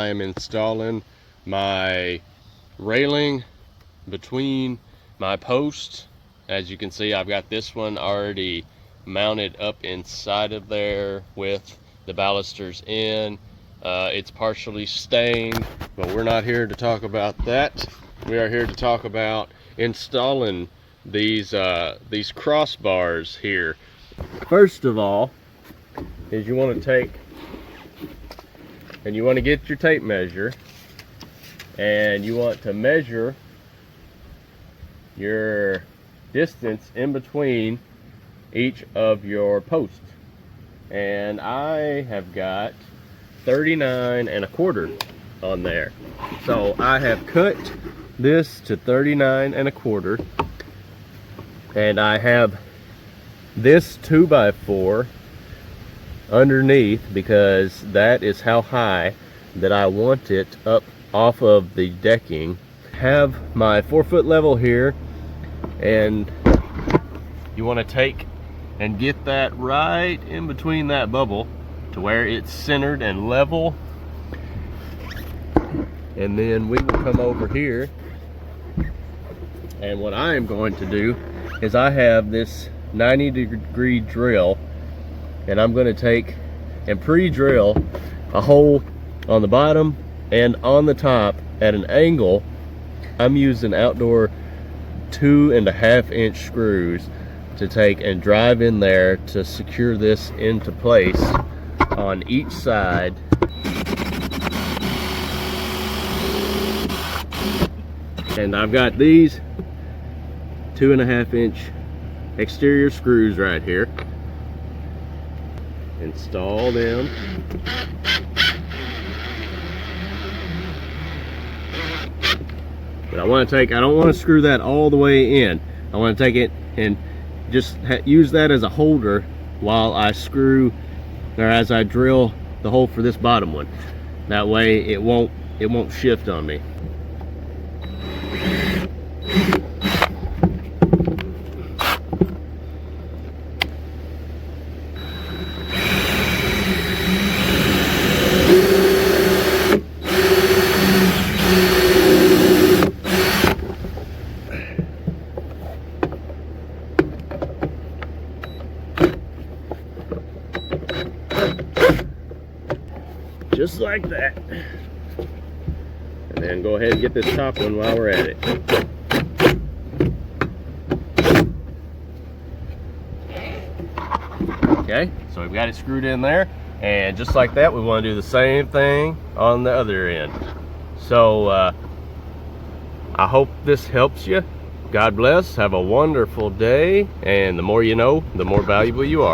I am installing my railing between my posts. As you can see, I've got this one already mounted up inside of there with the balusters in. It's partially stained, but we're not here to talk about that. We are here to talk about installing these crossbars here. First of all, is you want to take and you want to get your tape measure, and you want to measure your distance in between each of your posts. And I have got 39 1/4 on there. So I have cut this to 39 1/4, and I have this 2x4 underneath because that is how high that I want it up off of the decking. Have my 4-foot level here, and you want to take and get that right in between that bubble to where it's centered and level. And then we will come over here, and what I am going to do is I have this 90-degree drill, and I'm going to take and pre-drill a hole on the bottom and on the top at an angle. I'm using outdoor 2.5-inch screws to take and drive in there to secure this into place on each side. And I've got these 2.5-inch exterior screws right here. Install them. But I don't want to screw that all the way in. I want to take it and just use that as a holder while I screw, or as I drill the hole for this bottom one. That way it won't shift on me. Just like that. And then go ahead and get this top one while we're at it. Okay, so we've got it screwed in there, and just like that, we want to do the same thing on the other end. So I hope this helps you. God bless. Have a wonderful day, and the more you know, the more valuable you are.